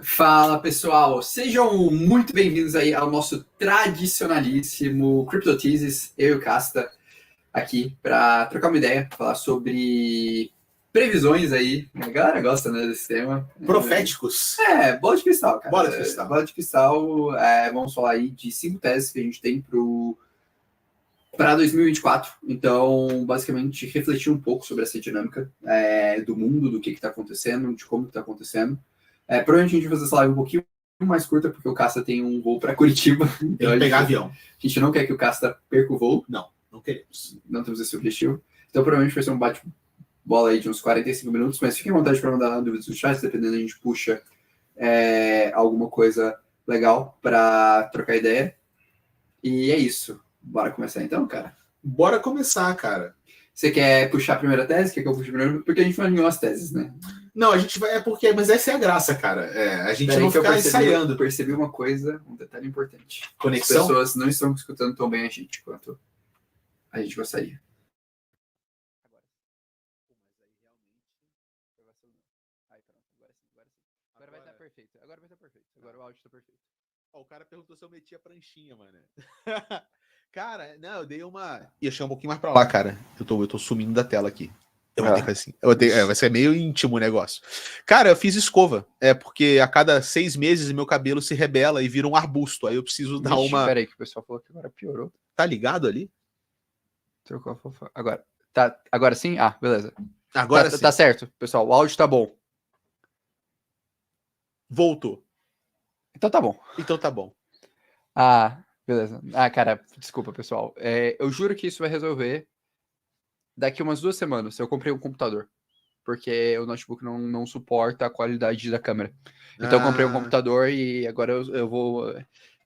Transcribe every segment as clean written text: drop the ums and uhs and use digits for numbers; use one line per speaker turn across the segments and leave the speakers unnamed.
Fala pessoal, sejam muito bem-vindos aí ao nosso tradicionalíssimo CryptoTeses, eu e o Casta aqui para trocar uma ideia, falar sobre previsões aí. A galera gosta, né, desse tema.
Proféticos.
Bola de cristal, cara.
Bola de cristal.
Bola de cristal, vamos falar aí de 5 teses que a gente tem para 2024. Então, basicamente, refletir um pouco sobre essa dinâmica do mundo, do que está acontecendo, de como está acontecendo. Provavelmente a gente vai fazer essa live um pouquinho mais curta, porque o Casta tem um voo para Curitiba.
Então tem que pegar avião.
A gente não quer que o Casta perca o voo.
Não queremos.
Não temos esse objetivo. Então, provavelmente vai ser um bate-bola aí de uns 45 minutos, mas fiquem à vontade para mandar dúvidas no chat, dependendo, a gente puxa alguma coisa legal para trocar ideia. E é isso. Bora começar então, cara?
Bora começar, cara.
Você quer puxar a primeira tese? Quer que eu puxe primeiro? Porque a gente não alinhou as teses, né?
Não, a gente vai... mas essa é a graça, cara. A gente não ficar ensaiando.
Eu percebi uma coisa, um detalhe importante.
Conexão?
As pessoas não estão escutando tão bem a gente quanto a gente gostaria. Agora vai estar perfeito. Agora vai estar perfeito. Agora o áudio está perfeito.
O cara perguntou se eu metia pranchinha, mano. Cara, não, eu dei uma... Ia chegar um pouquinho mais pra lá, cara. Eu tô sumindo da tela aqui. Eu vou ter que assim. Vai ser meio íntimo o negócio. Cara, eu fiz escova. Porque a cada 6 meses meu cabelo se rebela e vira um arbusto. Aí eu preciso dar uma...
Peraí, que o pessoal falou que agora piorou.
Tá ligado ali?
Trocou a fofa. Agora sim? Ah, beleza.
Agora sim.
Tá certo, pessoal. O áudio tá bom.
Voltou.
Então tá bom. Ah, beleza. Ah, cara, desculpa, pessoal. Eu juro que isso vai resolver daqui umas 2 semanas. Eu comprei um computador. Porque o notebook não suporta a qualidade da câmera. Então eu comprei um computador e agora eu vou...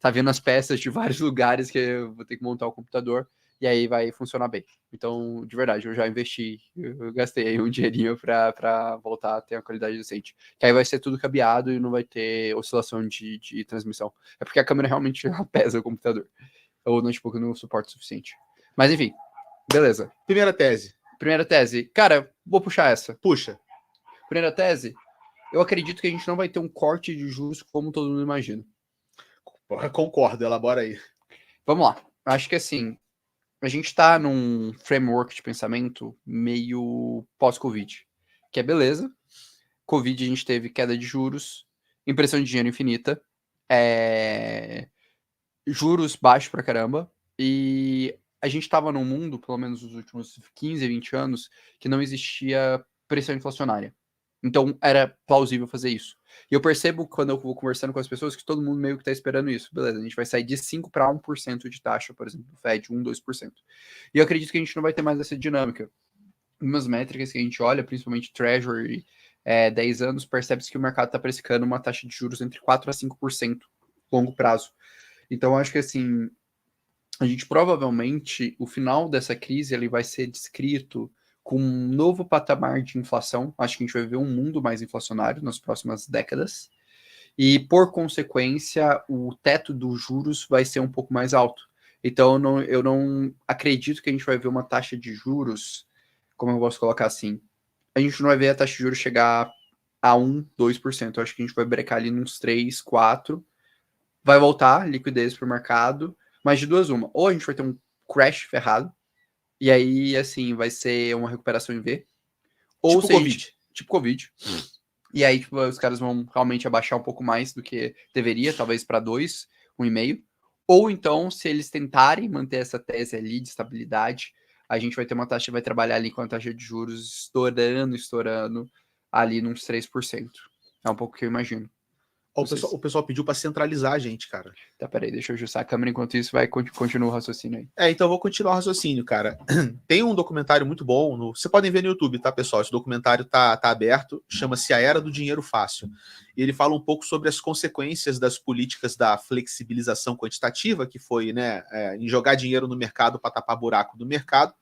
Tá vendo as peças de vários lugares que eu vou ter que montar o computador. E aí vai funcionar bem. Então, de verdade, eu já investi. Eu gastei aí um dinheirinho pra voltar a ter uma qualidade decente. Que aí vai ser tudo cabeado e não vai ter oscilação de transmissão. É porque a câmera realmente pesa o computador. O notebook não suporta o suficiente. Mas enfim, beleza.
Primeira tese.
Cara, vou puxar essa.
Puxa.
Primeira tese, eu acredito que a gente não vai ter um corte de juros como todo mundo imagina.
Concordo, elabora aí.
Vamos lá. Acho que assim, a gente tá num framework de pensamento meio pós-Covid, que é beleza. Covid a gente teve queda de juros, impressão de dinheiro infinita, juros baixos pra caramba, e a gente tava num mundo, pelo menos nos últimos 15, 20 anos, que não existia pressão inflacionária. Então, era plausível fazer isso. E eu percebo, quando eu vou conversando com as pessoas, que todo mundo meio que tá esperando isso. Beleza, a gente vai sair de 5 para 1% de taxa, por exemplo, do Fed, 1, 2%. E eu acredito que a gente não vai ter mais essa dinâmica. Umas métricas que a gente olha, principalmente Treasury, 10 anos, percebe-se que o mercado está precificando uma taxa de juros entre 4 a 5%, longo prazo. Então, eu acho que, assim, a gente provavelmente, o final dessa crise, ele vai ser descrito com um novo patamar de inflação. Acho que a gente vai ver um mundo mais inflacionário nas próximas décadas. E, por consequência, o teto dos juros vai ser um pouco mais alto. Então, eu não acredito que a gente vai ver uma taxa de juros, como eu posso colocar assim, a gente não vai ver a taxa de juros chegar a 1, 2%. Eu acho que a gente vai brecar ali nos 3, 4%. Vai voltar liquidez para o mercado, mas de duas uma. Ou a gente vai ter um crash ferrado, e aí, assim, vai ser uma recuperação em V. Ou
tipo Covid.
Tipo Covid. E aí, tipo, os caras vão realmente abaixar um pouco mais do que deveria, talvez para 2, 1,5. Ou então, se eles tentarem manter essa tese ali de estabilidade, a gente vai ter uma taxa, vai trabalhar ali com a taxa de juros estourando ali nos 3%. É um pouco o que eu imagino.
O pessoal pediu para centralizar a gente, cara.
Tá, peraí, deixa eu ajustar a câmera enquanto isso, vai continuar o raciocínio aí.
Então eu vou continuar o raciocínio, cara. Tem um documentário muito bom, vocês podem ver no YouTube, tá, pessoal? Esse documentário tá aberto, chama-se A Era do Dinheiro Fácil. E ele fala um pouco sobre as consequências das políticas da flexibilização quantitativa, que foi, né, em jogar dinheiro no mercado para tapar buraco do mercado,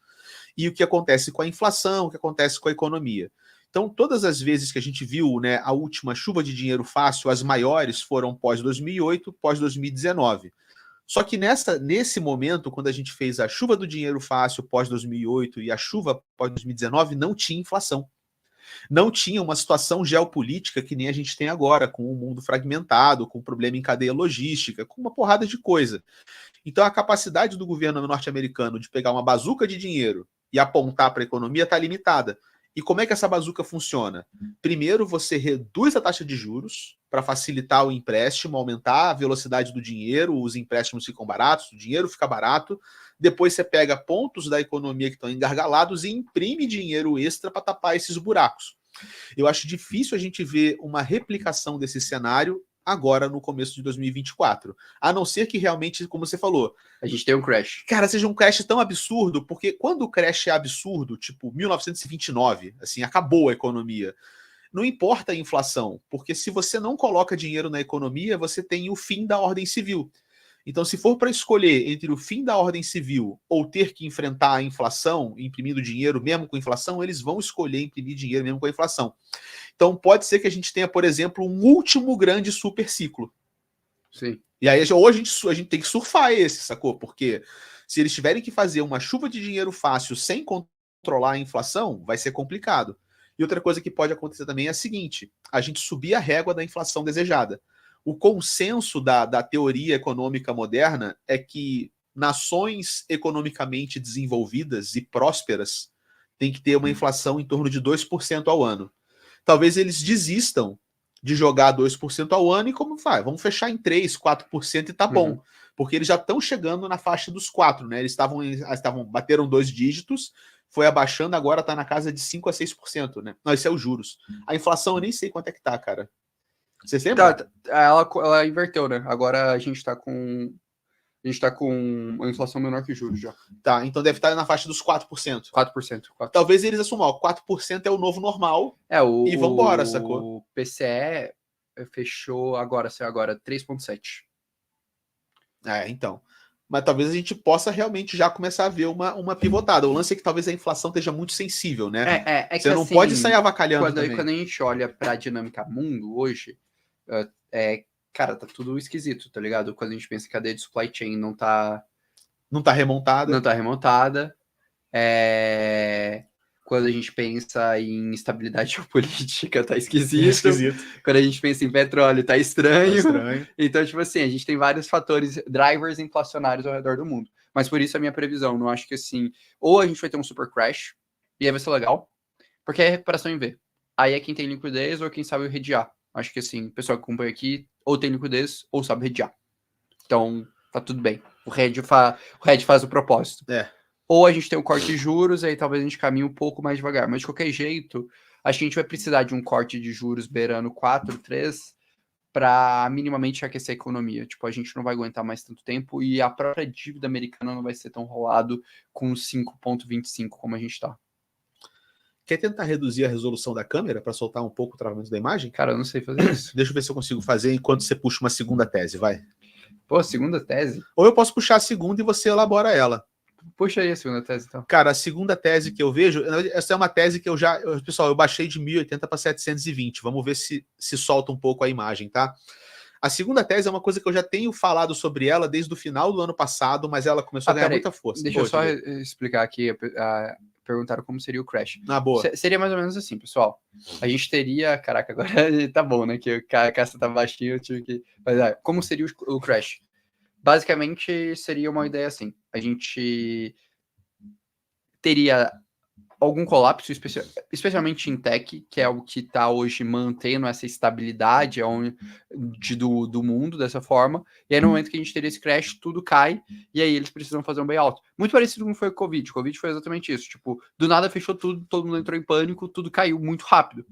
e o que acontece com a inflação, o que acontece com a economia. Então, todas as vezes que a gente viu, né, a última chuva de dinheiro fácil, as maiores foram pós-2008, pós-2019. Só que nesse momento, quando a gente fez a chuva do dinheiro fácil pós-2008 e a chuva pós-2019, não tinha inflação. não tinha uma situação geopolítica que nem a gente tem agora, com o mundo fragmentado, com problema em cadeia logística, com uma porrada de coisa. Então a capacidade do governo norte-americano de pegar uma bazuca de dinheiro e apontar para a economia está limitada. E como é que essa bazuca funciona? Primeiro, você reduz a taxa de juros para facilitar o empréstimo, aumentar a velocidade do dinheiro, os empréstimos ficam baratos, o dinheiro fica barato. Depois você pega pontos da economia que estão engargalados e imprime dinheiro extra para tapar esses buracos. Eu acho difícil a gente ver uma replicação desse cenário agora no começo de 2024. A não ser que realmente, como você falou,
a gente tem um crash.
Cara, seja um crash tão absurdo, porque quando o crash é absurdo, tipo 1929, assim, acabou a economia, não importa a inflação, porque se você não coloca dinheiro na economia, você tem o fim da ordem civil. Então, se for para escolher entre o fim da ordem civil ou ter que enfrentar a inflação, imprimindo dinheiro mesmo com inflação, eles vão escolher imprimir dinheiro mesmo com a inflação. Então, pode ser que a gente tenha, por exemplo, um último grande super ciclo.
Sim.
E aí, hoje a gente tem que surfar esse, sacou? Porque se eles tiverem que fazer uma chuva de dinheiro fácil sem controlar a inflação, vai ser complicado. E outra coisa que pode acontecer também é a seguinte: a gente subir a régua da inflação desejada. O consenso da teoria econômica moderna é que nações economicamente desenvolvidas e prósperas têm que ter uma inflação em torno de 2% ao ano. Talvez eles desistam de jogar 2% ao ano e como vai? Vamos fechar em 3, 4% e tá bom. Porque eles já estão chegando na faixa dos 4, né? Eles bateram 2 dígitos, foi abaixando, agora tá na casa de 5 a 6%, né? Não, isso é os juros. A inflação eu nem sei quanto é que tá, cara. Você lembra?
Ela inverteu, né? Agora a gente tá com uma inflação menor que juros já.
Tá, então deve estar na faixa dos 4%.
4%.
Talvez eles assumam, ó, 4% é o novo normal e vambora, sacou?
O PCE fechou agora, saiu agora, 3,7%.
Então. Mas talvez a gente possa realmente já começar a ver uma pivotada. O lance é que talvez a inflação esteja muito sensível, né? Você não pode sair avacalhando também.
Quando a gente olha para a dinâmica mundo hoje, cara, tá tudo esquisito, tá ligado? Quando a gente pensa que a cadeia de supply chain não tá remontada. Quando a gente pensa em instabilidade geopolítica, tá esquisito. Quando a gente pensa em petróleo, tá estranho. Então, tipo assim, a gente tem vários fatores, drivers inflacionários ao redor do mundo. Mas por isso a minha previsão, não acho que assim, ou a gente vai ter um super crash, e aí vai ser legal, porque é recuperação em V. Aí é quem tem liquidez ou quem sabe redear. Acho que assim, o pessoal que acompanha aqui, ou tem liquidez ou sabe redear. Então, tá tudo bem. O hedge faz o propósito. Ou a gente tem um corte de juros, aí talvez a gente caminhe um pouco mais devagar. Mas de qualquer jeito, acho que a gente vai precisar de um corte de juros beirando 4, 3 para minimamente aquecer a economia. Tipo, a gente não vai aguentar mais tanto tempo e a própria dívida americana não vai ser tão rolado com 5,25 como a gente tá.
Quer tentar reduzir a resolução da câmera para soltar um pouco o travamento da imagem?
Cara, eu não sei fazer isso.
Deixa eu ver se eu consigo fazer enquanto você puxa uma segunda tese, vai.
Pô, segunda tese?
Ou eu posso puxar a segunda e você elabora ela.
Puxa aí a segunda tese, então.
Cara, a segunda tese que eu vejo, essa é uma tese que pessoal, eu baixei de 1080 para 720. Vamos ver se solta um pouco a imagem, tá? A segunda tese é uma coisa que eu já tenho falado sobre ela desde o final do ano passado, mas ela começou a ganhar muita força.
Deixa eu só explicar aqui. Perguntaram como seria o crash.
Boa.
Seria mais ou menos assim, pessoal. A gente teria... Caraca, agora tá bom, né? Que a caixa tá baixinha, eu tive que... Mas, como seria o crash? Basicamente, seria uma ideia assim. A gente teria algum colapso, especialmente em tech, que é o que está hoje mantendo essa estabilidade do mundo dessa forma. E aí, no momento que a gente teria esse crash, tudo cai, e aí eles precisam fazer um bailout. Muito parecido com foi o Covid. O Covid foi exatamente isso. Tipo, do nada fechou tudo, todo mundo entrou em pânico, tudo caiu muito rápido.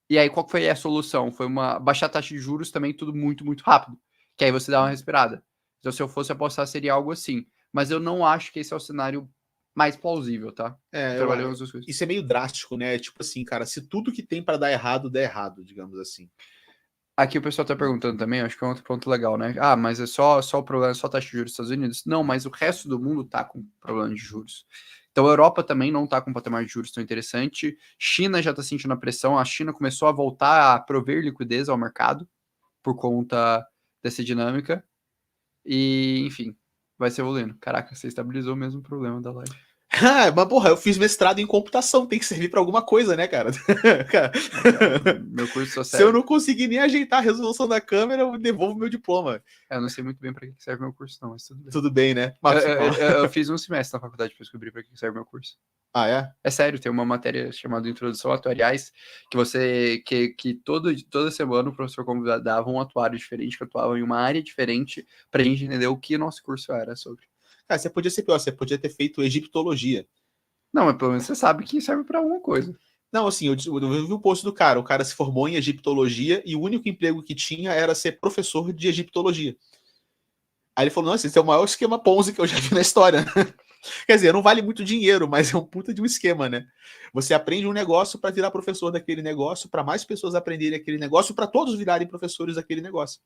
E aí, qual foi a solução? Foi baixar a taxa de juros também, tudo muito, muito rápido. Que aí você dá uma respirada. Então, se eu fosse apostar, seria algo assim. Mas eu não acho que esse é o cenário mais plausível, tá?
Isso é meio drástico, né? Tipo assim, cara, se tudo que tem para dar errado, der errado, digamos assim.
Aqui o pessoal tá perguntando também, acho que é um outro ponto legal, né? Ah, mas é só o problema, só a taxa de juros dos Estados Unidos? Não, mas o resto do mundo tá com problema de juros. Então a Europa também não tá com um patamar de juros tão interessante. China já tá sentindo a pressão. A China começou a voltar a prover liquidez ao mercado por conta dessa dinâmica. E, enfim, vai se evoluindo. Caraca, você estabilizou mesmo o problema da live.
Mas porra, eu fiz mestrado em computação, tem que servir pra alguma coisa, né, cara? Cara,
Meu curso só
se
serve.
eu não conseguir nem ajeitar a resolução da câmera, eu devolvo meu diploma.
Eu não sei muito bem pra que serve meu curso, não, mas tudo bem.
Tudo bem, né? Mas,
Eu fiz um semestre na faculdade pra descobrir pra que serve meu curso.
Ah, é?
É sério, tem uma matéria chamada Introdução a Atuariais, que toda semana o professor convidado dava um atuário diferente, que atuava em uma área diferente, pra gente entender o que nosso curso era sobre.
Cara, você podia ser pior, você podia ter feito egiptologia.
Não, mas pelo menos você sabe que serve pra alguma coisa.
Não, assim, eu vi o post do cara. O cara se formou em egiptologia e o único emprego que tinha era ser professor de egiptologia. Aí ele falou: nossa, esse é o maior esquema Ponzi que eu já vi na história. Quer dizer, não vale muito dinheiro, mas é um puta de um esquema, né? Você aprende um negócio para virar professor daquele negócio, para mais pessoas aprenderem aquele negócio, para todos virarem professores daquele negócio.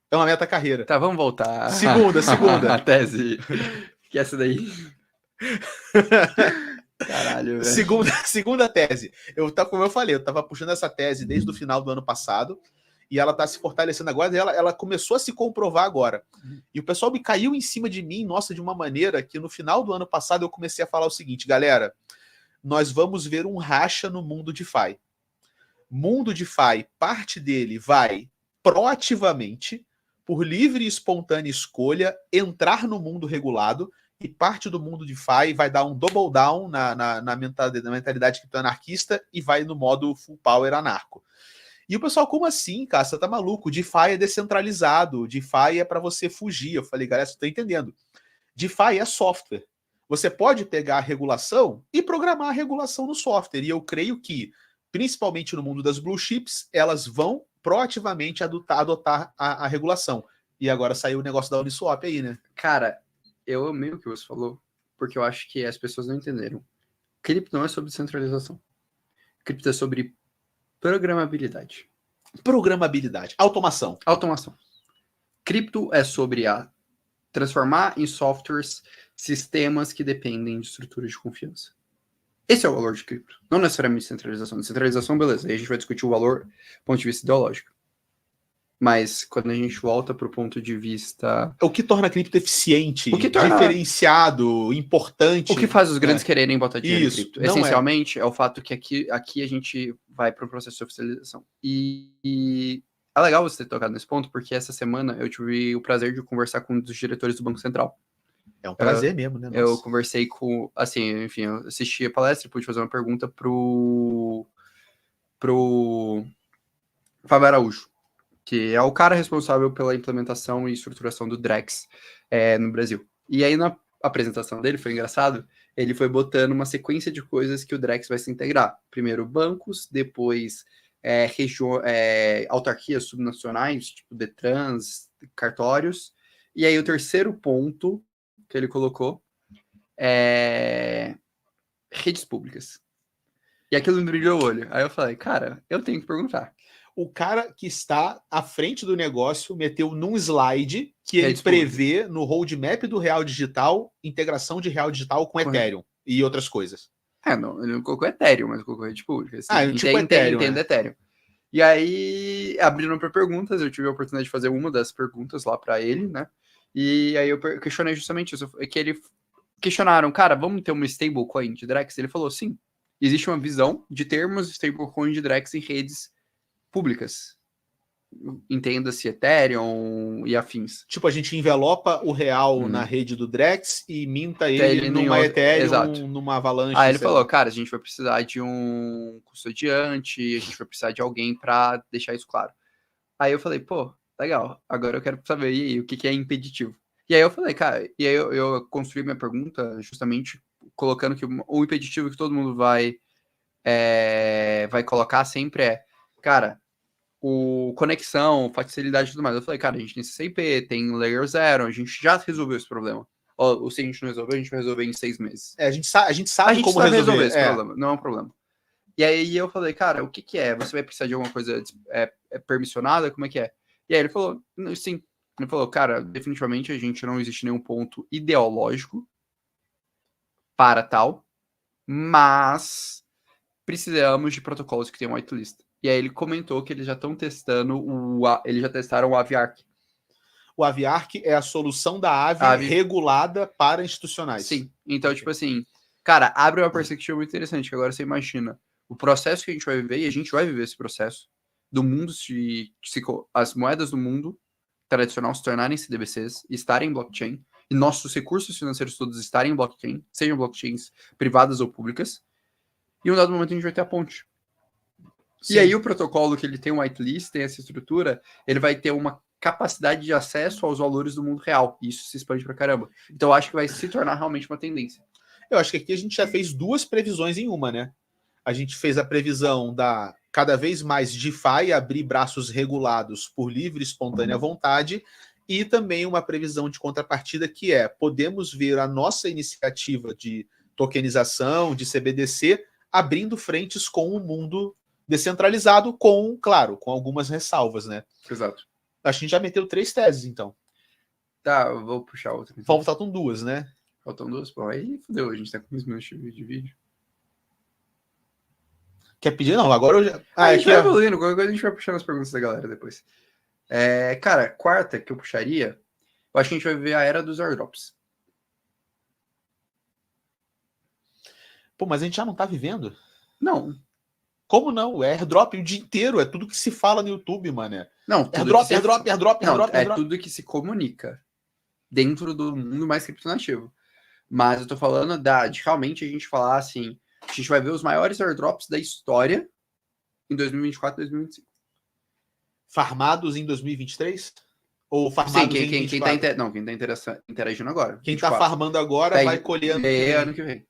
É uma meta carreira.
Tá, vamos voltar.
Segunda.
A tese. Que essa daí. Caralho, velho.
Segunda tese. Como eu falei, eu tava puxando essa tese desde o final do ano passado e ela tá se fortalecendo agora e ela começou a se comprovar agora. E o pessoal me caiu em cima de mim, nossa, de uma maneira que no final do ano passado eu comecei a falar o seguinte, galera, nós vamos ver um racha no mundo DeFi. Mundo DeFi, parte dele vai proativamente, por livre e espontânea escolha, entrar no mundo regulado e parte do mundo DeFi vai dar um double down na mentalidade criptoanarquista e vai no modo full power anarco. E o pessoal, como assim, cara? Você tá maluco? DeFi é descentralizado, DeFi é para você fugir. Eu falei, galera, você tá entendendo? DeFi é software. Você pode pegar a regulação e programar a regulação no software. E eu creio que, principalmente no mundo das blue chips, elas vão proativamente adotar a regulação. E agora saiu o negócio da Uniswap aí, né?
Cara, eu amei o que você falou, porque eu acho que as pessoas não entenderam. Cripto não é sobre descentralização. Cripto é sobre programabilidade.
Programabilidade. Automação.
Automação. Cripto é sobre transformar em softwares sistemas que dependem de estrutura de confiança. Esse é o valor de cripto. Não necessariamente descentralização. Descentralização, beleza. Aí a gente vai discutir o valor do ponto de vista ideológico. Mas quando a gente volta para o ponto de vista...
O que torna a cripto eficiente,
o que torna...
diferenciado, importante.
O que faz os grandes quererem botar dinheiro em cripto?
Não
essencialmente, é o fato que aqui a gente vai para o processo de oficialização. E é legal você ter tocado nesse ponto, porque essa semana eu tive o prazer de conversar com um dos diretores do Banco Central.
É um prazer mesmo, né? Nossa.
Eu conversei com... Assim, enfim, eu assisti a palestra e pude fazer uma pergunta pro Fábio Araújo, que é o cara responsável pela implementação e estruturação do Drex no Brasil. E aí, na apresentação dele, foi engraçado, ele foi botando uma sequência de coisas que o Drex vai se integrar. Primeiro, bancos, depois autarquias subnacionais, tipo Detrans, cartórios. E aí, o terceiro ponto que ele colocou é redes públicas. E aquilo me brilhou o olho. Aí eu falei, cara, eu tenho que perguntar.
O cara que está à frente do negócio meteu num slide que ele prevê no roadmap do Real Digital integração de Real Digital com Ethereum e outras coisas.
Não, ele não colocou Ethereum, mas colocou rede pública. Assim,
tipo Ethereum.
Entendo Ethereum. E aí, abriram para perguntas, eu tive a oportunidade de fazer uma das perguntas lá para ele, né? E aí eu questionei justamente isso, que ele questionaram, cara, vamos ter uma stablecoin de Drex? Ele falou, sim, existe uma visão de termos stablecoin de Drex em redes públicas. Entenda-se Ethereum e afins.
Tipo, a gente envelopa o real na rede do Drex e minta ele numa Ethereum,
exato,
numa Avalanche.
Aí ele falou, cara, a gente vai precisar de um custodiante, a gente vai precisar de alguém para deixar isso claro. Aí eu falei, pô, legal, agora eu quero saber e aí, o que é impeditivo. E aí eu falei, cara, e aí eu construí minha pergunta justamente colocando que o impeditivo que todo mundo vai colocar sempre é, cara, conexão, facilidade e tudo mais. Eu falei, cara, a gente tem CCIP, tem Layer 0, a gente já resolveu esse problema. Ou se a gente não resolveu, a gente vai resolver em 6 meses.
A gente sabe como resolver
esse problema, não é um problema. E aí eu falei, cara, o que é? Você vai precisar de alguma coisa permissionada? Como é que é? E aí ele falou, sim. Ele falou, cara, definitivamente a gente não existe nenhum ponto ideológico para tal, mas precisamos de protocolos que tenham whitelist. E aí ele comentou que eles já estão testando eles já testaram o Aviark.
O Aviark é a solução da Aave regulada para institucionais.
Sim. Então, tipo assim, cara, abre uma perspectiva muito interessante, que agora você imagina o processo que a gente vai viver, e a gente vai viver esse processo, do mundo as moedas do mundo tradicional se tornarem CDBCs, estarem em blockchain, e nossos recursos financeiros todos estarem em blockchain, sejam blockchains privadas ou públicas, e em um dado momento a gente vai ter a ponte. Sim. E aí o protocolo que ele tem um whitelist, tem essa estrutura, ele vai ter uma capacidade de acesso aos valores do mundo real, e isso se expande pra caramba. Então eu acho que vai se tornar realmente uma tendência.
Eu acho que aqui a gente já fez duas previsões em uma, né? A gente fez a previsão da cada vez mais DeFi abrir braços regulados por livre e espontânea vontade, e também uma previsão de contrapartida que é, podemos ver a nossa iniciativa de tokenização, de CBDC, abrindo frentes com o mundo descentralizado, claro, com algumas ressalvas, né?
Exato.
Acho que a gente já meteu 3 teses, então.
Tá, eu vou puxar outra.
Então. Faltam 2, né?
Faltam 2? Pô, aí fodeu, a gente tá com 15 minutos de vídeo.
Quer pedir? Não, agora eu já...
a gente vai evoluindo, qualquer coisa a gente vai puxando as perguntas da galera depois. Cara, quarta que eu puxaria, eu acho que a gente vai ver a era dos airdrops.
Pô, mas a gente já não tá vivendo?
Não.
Como não? É airdrop o dia inteiro, é tudo que se fala no YouTube, mano.
Não,
airdrop.
Tudo que se comunica dentro do mundo mais criptonativo. Mas eu tô falando de realmente a gente falar assim, a gente vai ver os maiores airdrops da história em 2024 e 2025.
Farmados em 2023? Ou farmados em 2024?
Quem tá interagindo agora.
Quem 24. Tá farmando agora vai colher
ano que vem.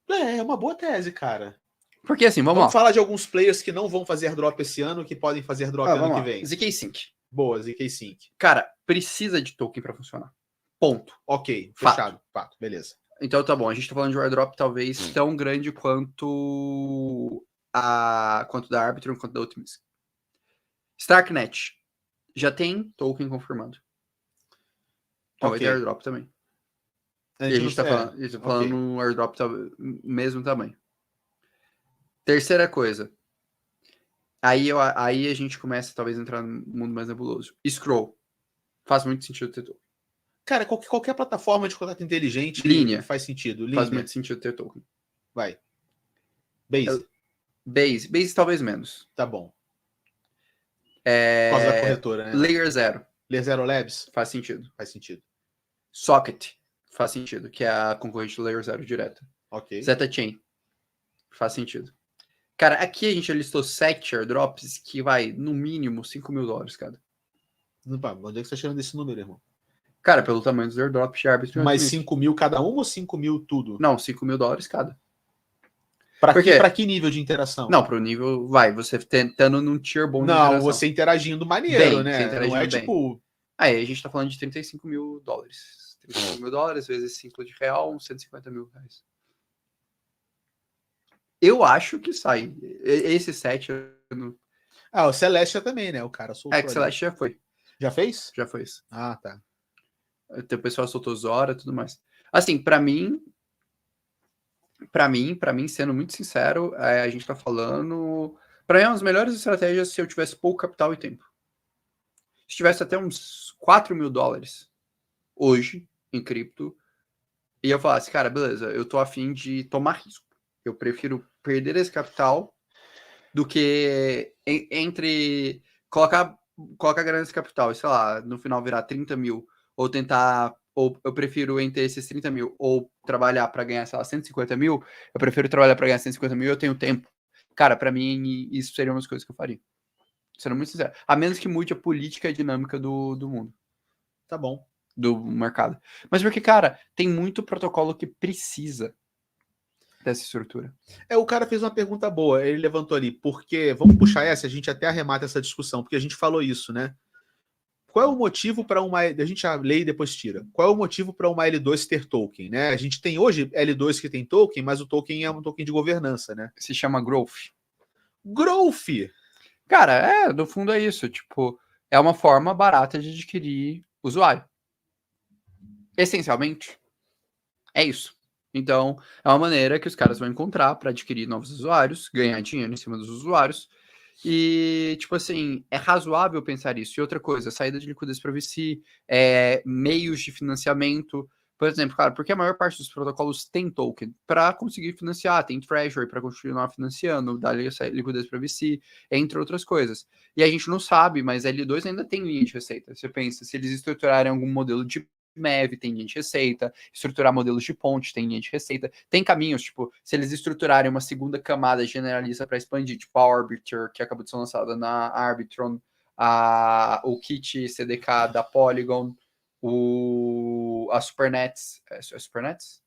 É uma boa tese, cara.
Porque assim, vamos
falar de alguns players que não vão fazer airdrop esse ano, que podem fazer airdrop ano que vem.
ZK Sync.
Boa, ZK Sync.
Cara, precisa de token para funcionar. Ponto.
Ok, fechado. Fato, beleza.
Então tá bom, a gente tá falando de um airdrop talvez tão grande quanto da Arbitrum, quanto da Optimism. Starknet já tem token confirmado. Então vai ter airdrop também. E a gente tá falando um airdrop mesmo tamanho. Terceira coisa. Aí a gente começa talvez a entrar no mundo mais nebuloso. Scroll. Faz muito sentido ter token.
Cara, qualquer plataforma de contrato inteligente
Linha.
Faz sentido.
Faz muito sentido ter token.
Vai. Base.
Base talvez menos.
Tá bom. Por causa da corretora, né?
Layer 0.
Layer 0 Labs?
Faz sentido.
Faz sentido.
Socket. Faz sentido, que é a concorrente do Layer 0 direta.
Ok.
Zetachain. Faz sentido. Cara, aqui a gente listou 7 airdrops que vai, no mínimo, $5.000 cada.
Onde é que você tá tirando desse número, irmão?
Cara, pelo tamanho dos airdrops de Arbitrum.
Mas 5.000 cada um ou 5.000 tudo?
Não, $5.000 cada.
Pra que nível de interação?
Não, pro nível, você tentando num tier bom de
interação.
Não,
você interagindo maneiro, né? Não é
bem.
tipo...
Aí a gente tá falando de $35.000. $35.000 vezes 5 de real, uns R$150.000. Eu acho que sai. Esse 7...
o Celestia também, né? O cara soltou.
Que Celestia já foi.
Já fez?
Já foi.
Ah, tá.
O pessoal soltou Zora e tudo mais. Assim, pra mim, sendo muito sincero, a gente tá falando... Pra mim, é uma das melhores estratégias se eu tivesse pouco capital e tempo. Se tivesse até uns $4.000 hoje em cripto, e eu falasse, cara, beleza, eu tô afim de tomar risco. Eu prefiro perder esse capital do que entre colocar grana nesse capital e, sei lá, no final virar 30 mil, ou eu prefiro entre esses 30 mil, ou trabalhar para ganhar, sei lá, 150 mil, eu prefiro trabalhar para ganhar 150 mil e eu tenho tempo. Cara, para mim, isso seria uma das coisas que eu faria. Sendo muito sincero. A menos que mude a política e a dinâmica do mundo.
Tá bom.
Do mercado. Mas porque, cara, tem muito protocolo que precisa dessa estrutura.
O cara fez uma pergunta boa, ele levantou ali, porque, vamos puxar essa, a gente até arremata essa discussão, porque a gente falou isso, né? Qual é o motivo para a gente já lê e depois tira. Qual é o motivo para uma L2 ter token, né? A gente tem hoje L2 que tem token, mas o token é um token de governança, né?
Se chama Growth.
Growth!
Cara, no fundo é isso, tipo, é uma forma barata de adquirir usuário. Essencialmente, é isso. Então, é uma maneira que os caras vão encontrar para adquirir novos usuários, ganhar dinheiro em cima dos usuários. E, tipo assim, é razoável pensar isso. E outra coisa, saída de liquidez para VC, meios de financiamento Por exemplo, cara, porque a maior parte dos protocolos tem token para conseguir financiar, tem treasury para continuar financiando, dar liquidez para VC, entre outras coisas. E a gente não sabe, mas L2 ainda tem linha de receita. Você pensa, se eles estruturarem algum modelo de MEV, tem linha de receita, estruturar modelos de ponte, tem linha de receita, tem caminhos, tipo, se eles estruturarem uma segunda camada generalista para expandir, tipo a Arbiter, que acabou de ser lançada na Arbitron, o kit CDK da Polygon, a Supernets. É Supernets?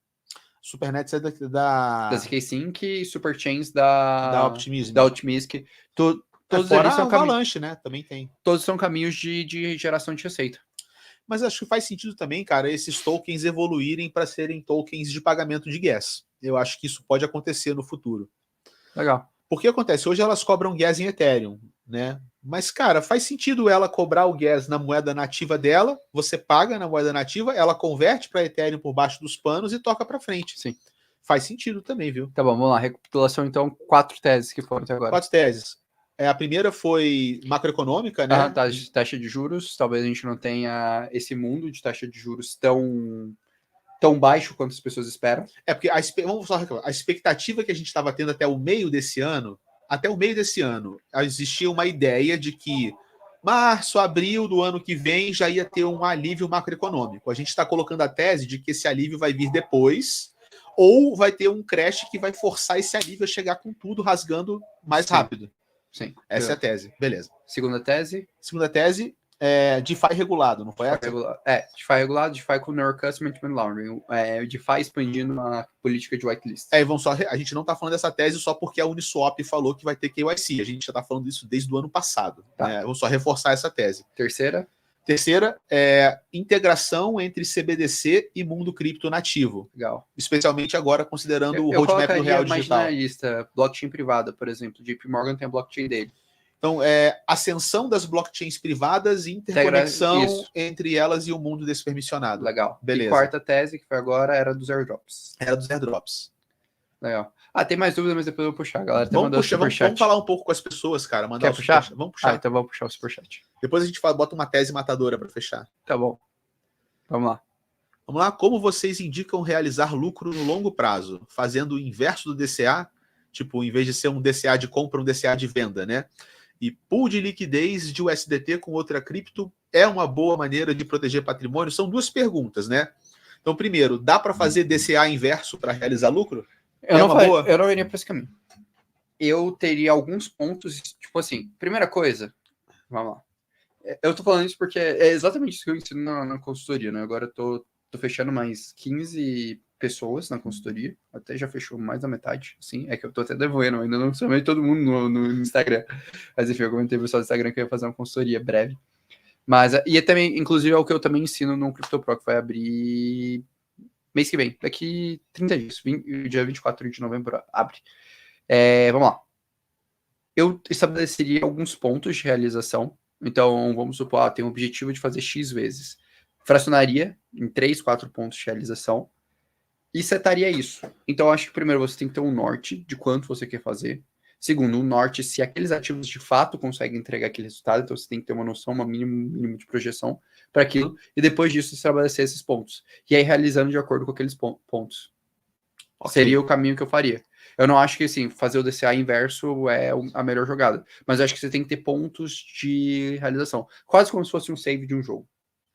Supernets é
Da ZK Sync e Superchains
da Optimism.
Da Optimism. Todos
fora
eles são
Avalanche, né? Também tem.
Todos são caminhos de geração de receita.
Mas acho que faz sentido também, cara, esses tokens evoluírem para serem tokens de pagamento de gas. Eu acho que isso pode acontecer no futuro.
Legal.
Porque acontece, hoje elas cobram gas em Ethereum, né? Mas, cara, faz sentido ela cobrar o gas na moeda nativa dela, você paga na moeda nativa, ela converte para Ethereum por baixo dos panos e toca para frente.
Sim.
Faz sentido também, viu?
Tá bom, vamos lá. Recapitulação, então, 4 teses que foram até agora.
4 teses. A primeira foi macroeconômica, né?
Taxa de juros. Talvez a gente não tenha esse mundo de taxa de juros tão baixo quanto as pessoas esperam.
Porque vamos só reclamar. A expectativa que a gente estava tendo até o meio desse ano, existia uma ideia de que março, abril do ano que vem já ia ter um alívio macroeconômico. A gente está colocando a tese de que esse alívio vai vir depois, ou vai ter um crash que vai forçar esse alívio a chegar com tudo rasgando mais rápido.
Sim.
Essa é a tese. Beleza.
Segunda tese,
DeFi regulado, não foi essa?
DeFi regulado, DeFi com Neural Customer Laundering, DeFi expandindo uma política de whitelist.
A gente não está falando dessa tese só porque a Uniswap falou que vai ter KYC, a gente já está falando disso desde o ano passado.
Tá.
Né? Vamos só reforçar essa tese.
Terceira
é integração entre CBDC e mundo cripto nativo.
Legal.
Especialmente agora, considerando o roadmap do Real Digital.
Mais na lista, blockchain privada, por exemplo, JP Morgan tem a blockchain dele.
Então, ascensão das blockchains privadas e interconexão entre elas e o mundo despermissionado.
Legal.
Beleza.
E quarta tese, que foi agora, era dos airdrops.
Legal.
Tem mais dúvidas, mas depois eu vou puxar. A galera
vamos falar um pouco com as pessoas, cara.
Quer puxar?
Vamos puxar.
Então vamos puxar o superchat.
Depois a gente bota uma tese matadora para fechar.
Tá bom. Vamos lá.
Como vocês indicam realizar lucro no longo prazo? Fazendo o inverso do DCA? Tipo, em vez de ser um DCA de compra, um DCA de venda, né? E pool de liquidez de USDT com outra cripto é uma boa maneira de proteger patrimônio? São duas perguntas, né? Então, primeiro, dá para fazer DCA inverso para realizar lucro?
Eu não iria para esse caminho. Eu teria alguns pontos, tipo assim, primeira coisa, vamos lá. Eu tô falando isso porque é exatamente isso que eu ensino na consultoria, né? Agora eu tô fechando mais 15 pessoas na consultoria, até já fechou mais da metade, assim, é que eu tô até devolvendo, ainda não chamei todo mundo no Instagram, mas enfim, eu comentei pro pessoal do Instagram que eu ia fazer uma consultoria breve, mas, e também, inclusive, é o que eu também ensino no CryptoPro, que vai abrir mês que vem, daqui 30 dias, dia 24 de novembro, abre. Vamos lá. Eu estabeleceria alguns pontos de realização, então, vamos supor, tem o objetivo de fazer X vezes. Fracionaria em 3, 4 pontos de realização, e setaria isso. Então, acho que primeiro você tem que ter um norte de quanto você quer fazer. Segundo, um norte se aqueles ativos de fato conseguem entregar aquele resultado. Então, você tem que ter uma noção, um mínimo de projeção para aquilo. E depois disso, estabelecer esses pontos. E aí, realizando de acordo com aqueles pontos. Okay. Seria o caminho que eu faria. Eu não acho que, assim, fazer o DCA inverso é a melhor jogada. Mas eu acho que você tem que ter pontos de realização. Quase como se fosse um save de um jogo.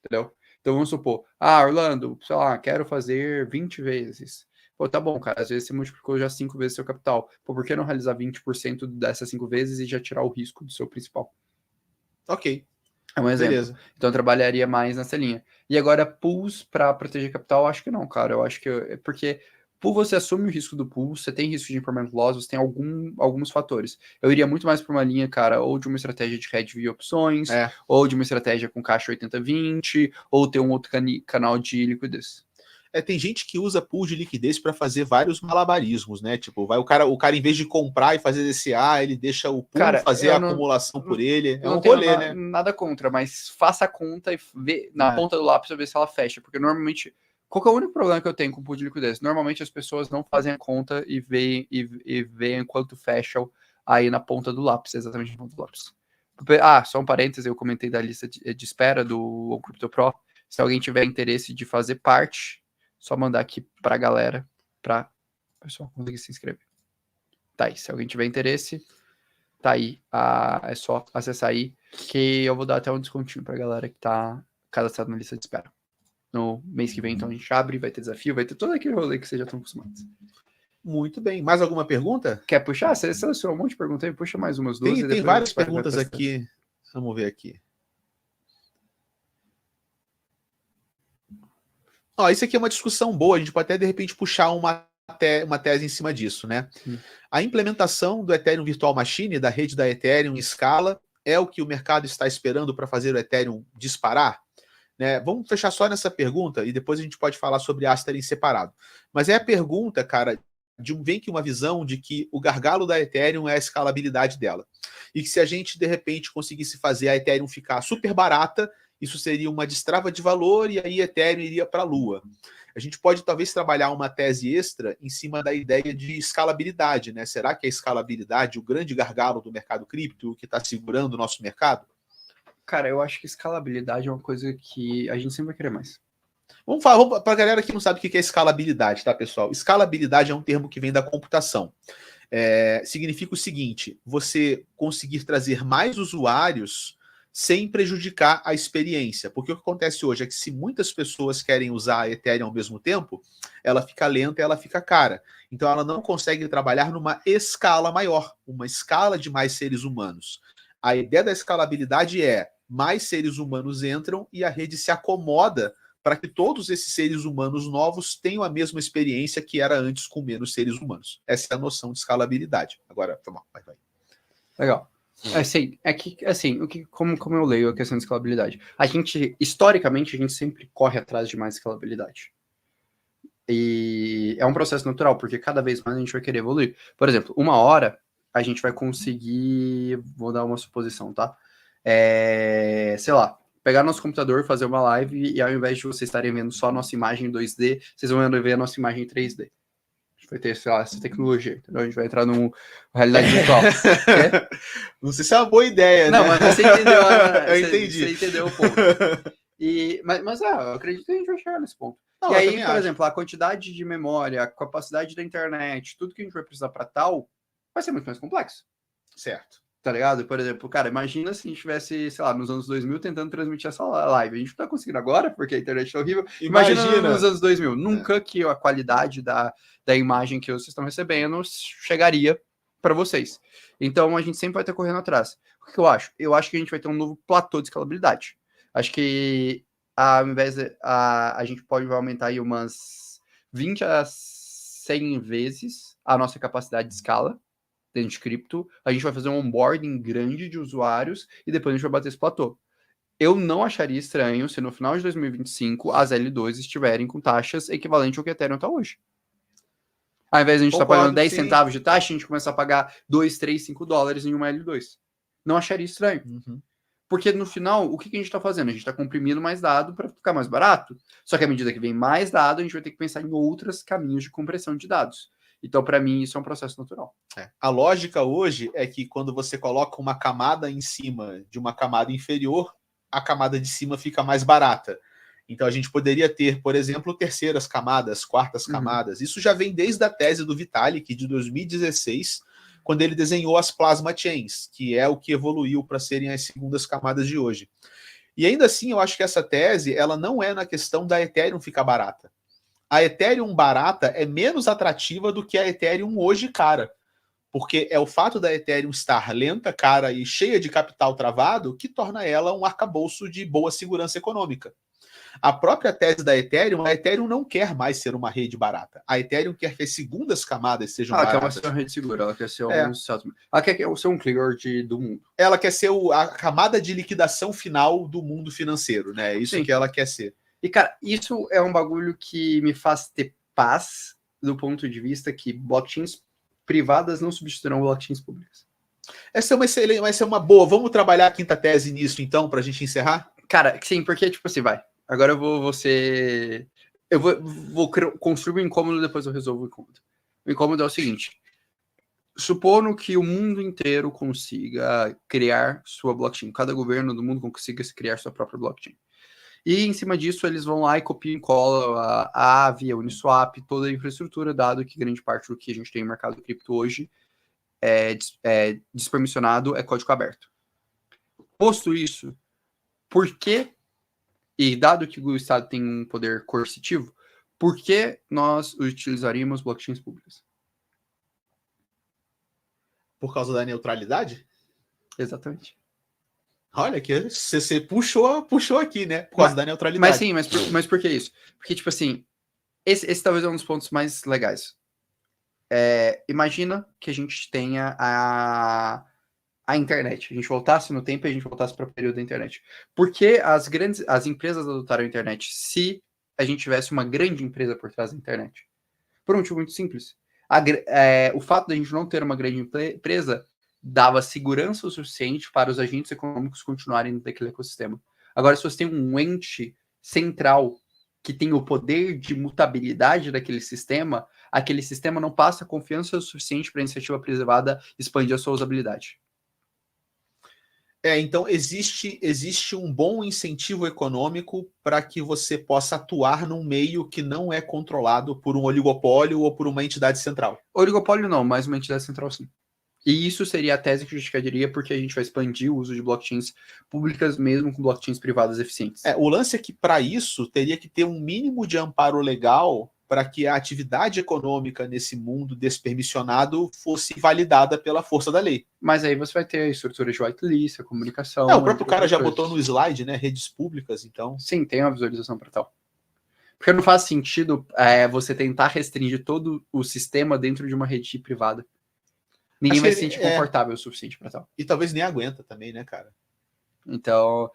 Entendeu? Então, vamos supor, Orlando, sei lá, quero fazer 20 vezes. Pô, tá bom, cara, às vezes você multiplicou já 5 vezes seu capital. Pô, por que não realizar 20% dessas 5 vezes e já tirar o risco do seu principal?
Ok.
É um exemplo. Beleza. Então, eu trabalharia mais nessa linha. E agora, pools para proteger capital, acho que não, cara. Eu acho que porque pool você assume o risco do pool, você tem risco de impairment loss, você tem alguns fatores. Eu iria muito mais para uma linha, cara, ou de uma estratégia de hedge via opções, ou de uma estratégia com caixa 80-20, ou ter um outro canal de liquidez.
Tem gente que usa pool de liquidez para fazer vários malabarismos, né? Tipo, vai o cara em vez de comprar e fazer DCA, ele deixa o pool fazer a acumulação por ele. É um rolê, né?
Nada contra, mas faça a conta e vê na ponta do lápis para ver se ela fecha, porque normalmente qual que é o único problema que eu tenho com o pool de liquidez? Normalmente as pessoas não fazem a conta e veem quanto fecham aí na ponta do lápis, exatamente na ponta do lápis. Só um parêntese, eu comentei da lista de espera do CryptoPro. Se alguém tiver interesse de fazer parte Só mandar aqui pra galera, pra o pessoal conseguir se inscrever. Tá aí, se alguém tiver interesse, tá aí. É só acessar aí, que eu vou dar até um descontinho pra galera que tá cadastrada na lista de espera. No mês que vem, então, a gente abre, vai ter desafio, vai ter todo aquele rolê que vocês já estão acostumados.
Muito bem. Mais alguma pergunta?
Quer puxar? Você selecionou um monte de perguntas aí, puxa mais umas duas.
Tem várias perguntas aqui. Vamos ver aqui. Ó, isso aqui é uma discussão boa, a gente pode até, de repente, puxar uma tese em cima disso, né? A implementação do Ethereum Virtual Machine, da rede da Ethereum em escala, é o que o mercado está esperando para fazer o Ethereum disparar? Né? Vamos fechar só nessa pergunta e depois a gente pode falar sobre Aster em separado. Mas é a pergunta, cara, vem que uma visão de que o gargalo da Ethereum é a escalabilidade dela. E que se a gente, de repente, conseguisse fazer a Ethereum ficar super barata, isso seria uma destrava de valor e aí Ethereum iria para a lua. A gente pode talvez trabalhar uma tese extra em cima da ideia de escalabilidade, né? Será que a escalabilidade, o grande gargalo do mercado cripto, que está segurando o nosso mercado?
Cara, eu acho que escalabilidade é uma coisa que a gente sempre vai querer mais.
Vamos falar para a galera que não sabe o que é escalabilidade, tá, pessoal? Escalabilidade é um termo que vem da computação. Significa o seguinte: você conseguir trazer mais usuários sem prejudicar a experiência. Porque o que acontece hoje é que se muitas pessoas querem usar a Ethereum ao mesmo tempo, ela fica lenta e ela fica cara. Então ela não consegue trabalhar numa escala maior, uma escala de mais seres humanos. A ideia da escalabilidade é mais seres humanos entram e a rede se acomoda para que todos esses seres humanos novos tenham a mesma experiência que era antes com menos seres humanos. Essa é a noção de escalabilidade. Agora, vai.
Legal. Como eu leio a questão de escalabilidade, historicamente, a gente sempre corre atrás de mais escalabilidade. E é um processo natural, porque cada vez mais a gente vai querer evoluir. Por exemplo, uma hora a gente vai conseguir, vou dar uma suposição, tá? Sei lá, pegar nosso computador, fazer uma live e ao invés de vocês estarem vendo só a nossa imagem em 2D, vocês vão ver a nossa imagem em 3D. A gente vai ter, sei lá, essa tecnologia, entendeu? A gente vai entrar numa realidade virtual.
Não sei se é uma boa ideia,
não,
né?
Mas você entendeu.
Eu entendi.
Você entendeu o ponto. Mas eu acredito que a gente vai chegar nesse ponto.
Não,
e aí, por exemplo, a quantidade de memória, a capacidade da internet, tudo que a gente vai precisar para tal, vai ser muito mais complexo.
Certo.
Tá ligado? Por exemplo, cara, imagina se a gente tivesse, sei lá, nos anos 2000 tentando transmitir essa live. A gente não tá conseguindo agora, porque a internet tá horrível. Imagina nos anos 2000. Nunca que a qualidade da imagem que vocês estão recebendo chegaria para vocês. Então, a gente sempre vai estar correndo atrás. O que eu acho? Eu acho que a gente vai ter um novo platô de escalabilidade. Acho que ao invés de, a gente pode aumentar aí umas 20 a 100 vezes a nossa capacidade de escala dentro de cripto, a gente vai fazer um onboarding grande de usuários e depois a gente vai bater esse platô. Eu não acharia estranho se no final de 2025 as L2 estiverem com taxas equivalentes ao que a Ethereum está hoje. Ao invés de a gente estar pagando 10 centavos de taxa, a gente começar a pagar 2, 3, 5 dólares em uma L2. Não acharia estranho. Porque no final, o que a gente está fazendo? A gente está comprimindo mais dado para ficar mais barato. Só que à medida que vem mais dado, a gente vai ter que pensar em outros caminhos de compressão de dados. Então, para mim, isso é um processo natural.
A lógica hoje é que quando você coloca uma camada em cima de uma camada inferior, a camada de cima fica mais barata. Então, a gente poderia ter, por exemplo, terceiras camadas, quartas camadas. Isso já vem desde a tese do Vitalik, de 2016, quando ele desenhou as plasma chains, que é o que evoluiu para serem as segundas camadas de hoje. E ainda assim, eu acho que essa tese ela não é na questão da Ethereum ficar barata. A Ethereum barata é menos atrativa do que a Ethereum hoje cara. Porque é o fato da Ethereum estar lenta, cara e cheia de capital travado que torna ela um arcabouço de boa segurança econômica. A própria tese da Ethereum, a Ethereum não quer mais ser uma rede barata. A Ethereum quer que as segundas camadas sejam baratas.
Ela quer ser uma rede segura, ela quer ser ela quer ser um clear do mundo.
Ela quer ser a camada de liquidação final do mundo financeiro, né? É isso que ela quer ser.
E, cara, isso é um bagulho que me faz ter paz do ponto de vista que blockchains privadas não substituirão blockchains públicas.
Essa é uma boa. Vamos trabalhar a quinta tese nisso, então, pra gente encerrar?
Cara, sim, porque, tipo assim, vai. Agora eu vou construir um incômodo, depois eu resolvo o incômodo. O incômodo é o seguinte. Supondo que o mundo inteiro consiga criar sua blockchain. Cada governo do mundo consiga criar sua própria blockchain. E em cima disso, eles vão lá e copiam e colam a Aave, a Uniswap, toda a infraestrutura, dado que grande parte do que a gente tem no mercado cripto hoje é despermissionado, é código aberto. Posto isso, por que, e dado que o Estado tem um poder coercitivo, por que nós utilizaríamos blockchains públicas?
Por causa da neutralidade?
Exatamente.
Olha, que você puxou aqui, né? Por causa da neutralidade.
Mas sim, mas por que isso? Porque, tipo assim, esse talvez é um dos pontos mais legais. Imagina que a gente tenha a internet. A gente voltasse no tempo e a gente voltasse para o período da internet. Por que as empresas adotaram a internet se a gente tivesse uma grande empresa por trás da internet? Por um motivo muito simples. O fato de a gente não ter uma grande empresa dava segurança o suficiente para os agentes econômicos continuarem dentro daquele ecossistema. Agora, se você tem um ente central que tem o poder de mutabilidade daquele sistema, aquele sistema não passa confiança o suficiente para a iniciativa privada expandir a sua usabilidade.
Então existe um bom incentivo econômico para que você possa atuar num meio que não é controlado por um oligopólio ou por uma entidade central.
Oligopólio não, mas uma entidade central sim. E isso seria a tese que justificaria porque a gente vai expandir o uso de blockchains públicas mesmo com blockchains privadas eficientes.
O lance é que para isso teria que ter um mínimo de amparo legal para que a atividade econômica nesse mundo despermissionado fosse validada pela força da lei.
Mas aí você vai ter a estrutura de whitelist, a comunicação...
O próprio cara já botou no slide, né? Redes públicas, então...
Sim, tem uma visualização para tal. Porque não faz sentido você tentar restringir todo o sistema dentro de uma rede privada. Ninguém vai se sentir confortável o suficiente para tal.
E talvez nem aguenta também, né, cara?
Então,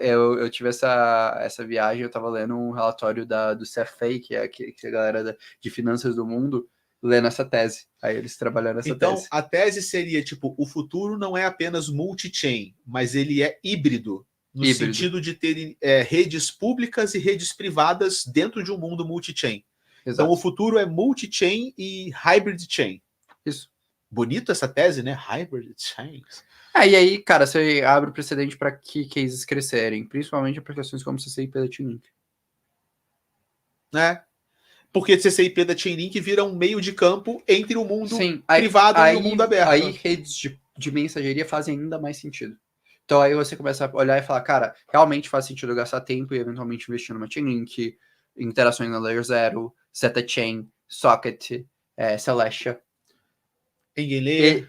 eu tive essa viagem, eu estava lendo um relatório do CFA, que é a galera de finanças do mundo, lendo essa tese. Aí eles trabalharam essa tese.
Então, a tese seria, tipo, o futuro não é apenas multi-chain, mas ele é híbrido, no sentido de ter redes públicas e redes privadas dentro de um mundo multi-chain. Então, o futuro é multi-chain e hybrid chain.
Isso.
Bonito essa tese, né? Hybrid chains.
E aí, cara, você abre o precedente para que cases crescerem, principalmente aplicações como CCIP da Chainlink.
Porque CCIP da Chainlink vira um meio de campo entre o mundo privado e o mundo aberto.
Aí redes de mensageria fazem ainda mais sentido. Então aí você começa a olhar e falar, cara, realmente faz sentido gastar tempo e eventualmente investir numa Chainlink, interações na Layer 0, ZetaChain, Socket, Celestia.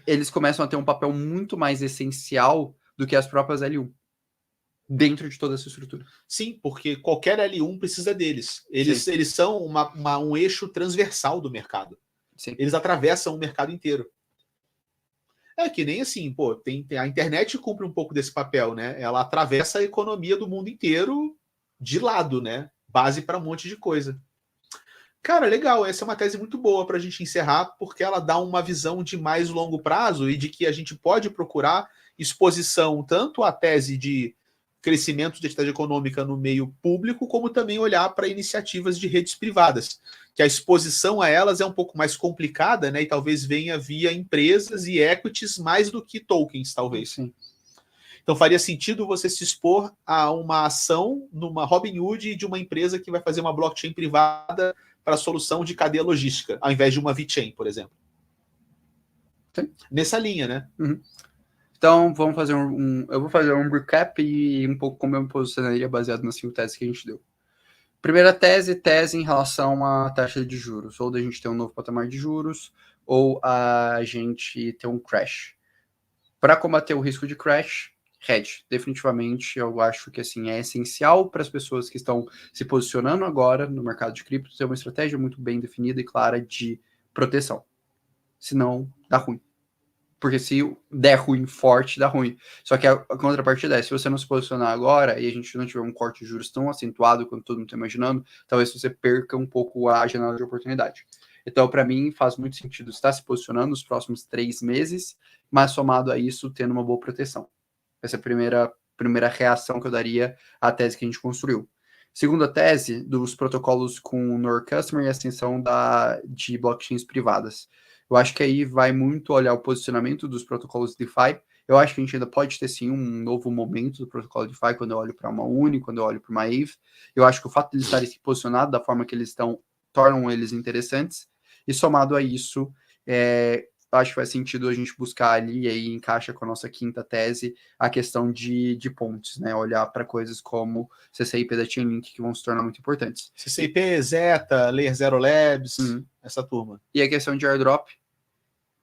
Eles começam a ter um papel muito mais essencial do que as próprias L1 dentro de toda essa estrutura.
Sim, porque qualquer L1 precisa deles. Eles são um eixo transversal do mercado.
Sim.
Eles atravessam o mercado inteiro. Que nem assim, a internet cumpre um pouco desse papel, né? Ela atravessa a economia do mundo inteiro de lado, né? Base para um monte de coisa. Cara, legal, essa é uma tese muito boa para a gente encerrar, porque ela dá uma visão de mais longo prazo e de que a gente pode procurar exposição tanto à tese de crescimento de atividade econômica no meio público, como também olhar para iniciativas de redes privadas, que a exposição a elas é um pouco mais complicada, né? E talvez venha via empresas e equities mais do que tokens, talvez.
Sim.
Então faria sentido você se expor a uma ação numa Robinhood de uma empresa que vai fazer uma blockchain privada para a solução de cadeia logística, ao invés de uma VeChain, por exemplo.
Sim.
Nessa linha, né?
Uhum. Então, vamos fazer eu vou fazer um recap e um pouco como eu me posicionaria baseado nas 5 teses que a gente deu. Primeira tese em relação à taxa de juros. Ou da gente ter um novo patamar de juros, ou a gente ter um crash. Para combater o risco de crash, hedge. Definitivamente, eu acho que assim, é essencial para as pessoas que estão se posicionando agora no mercado de cripto ter uma estratégia muito bem definida e clara de proteção. Senão, dá ruim. Porque se der ruim forte, dá ruim. Só que a contrapartida é, se você não se posicionar agora e a gente não tiver um corte de juros tão acentuado quanto todo mundo está imaginando, talvez você perca um pouco a janela de oportunidade. Então, para mim, faz muito sentido estar se posicionando nos próximos 3 meses, mas somado a isso, tendo uma boa proteção. Essa é a primeira reação que eu daria à tese que a gente construiu. Segunda tese, dos protocolos com o Node Customer e a extensão de blockchains privadas. Eu acho que aí vai muito olhar o posicionamento dos protocolos DeFi Eu acho que a gente ainda pode ter, sim, um novo momento do protocolo DeFi quando eu olho para uma Uni, quando eu olho para uma Aave. Eu acho que o fato de eles estarem se posicionados da forma que eles estão tornam eles interessantes. E somado a isso, acho que faz sentido a gente buscar ali, e aí encaixa com a nossa quinta tese, a questão de pontes, né? Olhar para coisas como CCIP da Chainlink, que vão se tornar muito importantes.
CCIP, Zeta, Layer Zero Labs, essa turma.
E a questão de airdrop,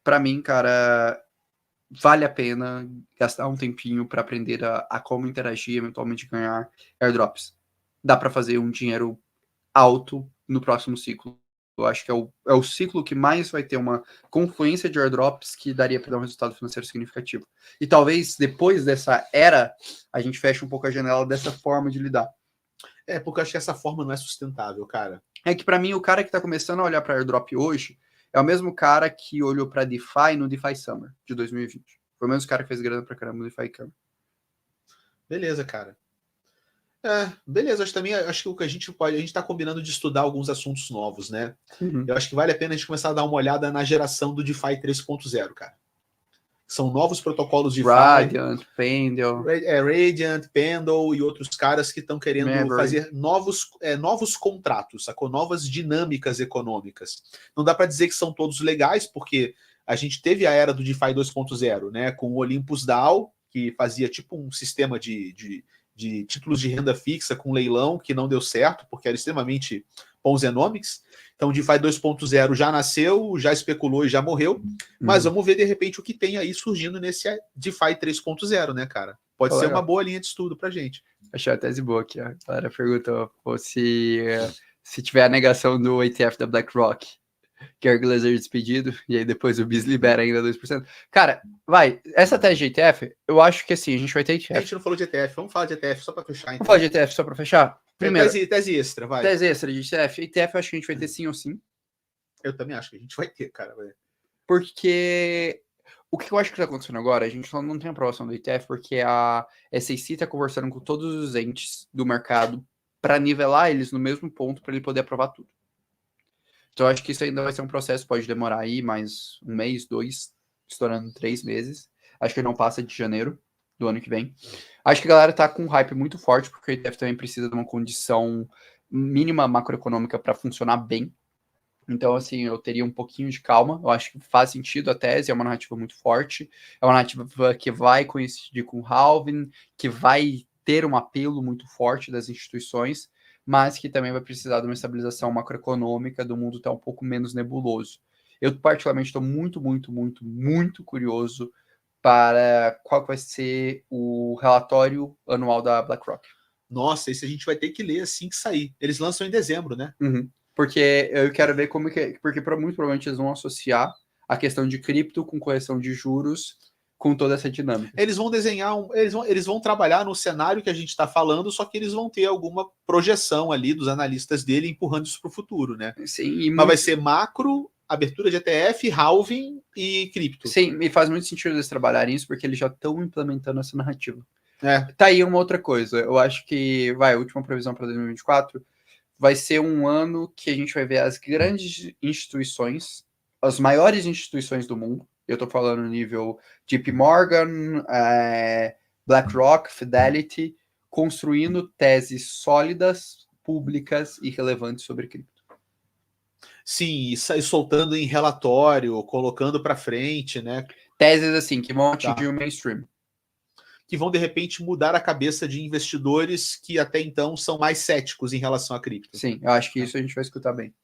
para mim, cara, vale a pena gastar um tempinho para aprender a como interagir, eventualmente ganhar airdrops. Dá para fazer um dinheiro alto no próximo ciclo. Eu acho que é o ciclo que mais vai ter uma confluência de airdrops que daria para dar um resultado financeiro significativo. E talvez depois dessa era, a gente feche um pouco a janela dessa forma de lidar.
Porque eu acho que essa forma não é sustentável, cara.
É que para mim, o cara que está começando a olhar para airdrop hoje é o mesmo cara que olhou para DeFi no DeFi Summer de 2020. Foi o mesmo cara que fez grana pra caramba no DeFi Summer.
Beleza, cara. Beleza, acho que o que a gente tá combinando de estudar alguns assuntos novos, né? Eu acho que vale a pena a gente começar a dar uma olhada na geração do DeFi 3.0, cara. São novos protocolos DeFi.
Radiant, Pendle.
Radiant, Pendle e outros caras que estão querendo fazer novos contratos, sacou? Novas dinâmicas econômicas. Não dá para dizer que são todos legais, porque a gente teve a era do DeFi 2.0, né? Com o Olympus DAO, que fazia tipo um sistema de títulos de renda fixa com leilão, que não deu certo, porque era extremamente Ponzi-nomics. Então, o DeFi 2.0 já nasceu, já especulou e já morreu. Mas vamos ver, de repente, o que tem aí surgindo nesse DeFi 3.0, né, cara? Pode ser uma boa linha de estudo pra gente.
Achei a tese boa aqui, ó. A galera perguntou se tiver a negação do ETF da BlackRock, que é o Glazer despedido, e aí depois o BIS libera ainda 2%. Cara, essa tese de ETF, eu acho que assim, a gente vai ter ETF.
A gente não falou de ETF, vamos falar de ETF só pra fechar, então.
Vamos falar de ETF só pra fechar?
Primeiro, tese extra, vai.
Tese extra de ETF. ETF eu acho que a gente vai ter sim ou sim.
Eu também acho que a gente vai ter, cara.
Porque o que eu acho que está acontecendo agora, a gente não tem aprovação do ETF, porque a SEC está conversando com todos os entes do mercado para nivelar eles no mesmo ponto para ele poder aprovar tudo. Então eu acho que isso ainda vai ser um processo, pode demorar aí mais um mês, 2, estourando 3 meses. Acho que não passa de janeiro do ano que vem. Acho que a galera tá com um hype muito forte, porque o ETF também precisa de uma condição mínima macroeconômica para funcionar bem. Então, assim, eu teria um pouquinho de calma. Eu acho que faz sentido a tese, é uma narrativa muito forte. É uma narrativa que vai coincidir com o halving, que vai ter um apelo muito forte das instituições, mas que também vai precisar de uma estabilização macroeconômica do mundo estar um pouco menos nebuloso. Eu, particularmente, estou muito, muito, muito, muito curioso para qual vai ser o relatório anual da BlackRock.
Nossa, esse a gente vai ter que ler assim que sair. Eles lançam em dezembro, né?
Porque eu quero ver como que... Porque muito provavelmente eles vão associar a questão de cripto com correção de juros com toda essa dinâmica.
Eles vão desenhar, eles vão trabalhar no cenário que a gente está falando, só que eles vão ter alguma projeção ali dos analistas dele empurrando isso para o futuro, né?
Sim,
mas vai ser macro, abertura de ETF, halving e cripto.
Sim, e faz muito sentido eles trabalharem isso, porque eles já estão implementando essa narrativa.
É.
Tá aí uma outra coisa. Eu acho que, a última previsão para 2024 vai ser um ano que a gente vai ver as grandes instituições, as maiores instituições do mundo. Eu estou falando no nível JP Morgan, BlackRock, Fidelity, construindo teses sólidas, públicas e relevantes sobre cripto.
Sim, e soltando em relatório, colocando para frente, né?
Teses assim, que vão atingir o mainstream.
Que vão, de repente, mudar a cabeça de investidores que até então são mais céticos em relação a cripto.
Sim, eu acho que isso a gente vai escutar bem.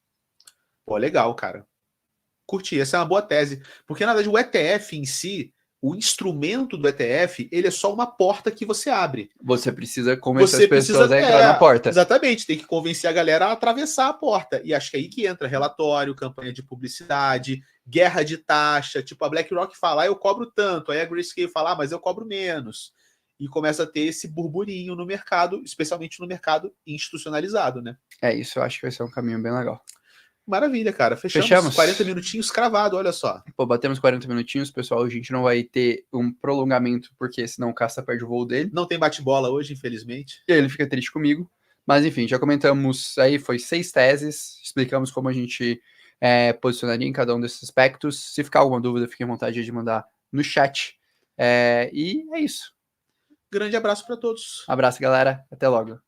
Pô, legal, cara. Curti, essa é uma boa tese. Porque, na verdade, o ETF em si, o instrumento do ETF, ele é só uma porta que você abre.
Você precisa convencer as pessoas a entrar na porta.
Exatamente, tem que convencer a galera a atravessar a porta. E acho que é aí que entra relatório, campanha de publicidade, guerra de taxa. Tipo, a BlackRock fala, eu cobro tanto. Aí a Grayscale fala, mas eu cobro menos. E começa a ter esse burburinho no mercado, especialmente no mercado institucionalizado, né?
É isso, eu acho que vai ser um caminho bem legal.
Maravilha, cara. Fechamos 40 minutinhos cravado, olha só.
Pô, batemos 40 minutinhos, pessoal. A gente não vai ter um prolongamento, porque senão o Caça perde o voo dele.
Não tem bate-bola hoje, infelizmente.
E aí ele fica triste comigo. Mas enfim, já comentamos aí, foi 6 teses. Explicamos como a gente posicionaria em cada um desses aspectos. Se ficar alguma dúvida, fique à vontade de mandar no chat. E é isso.
Grande abraço para todos.
Abraço, galera. Até logo.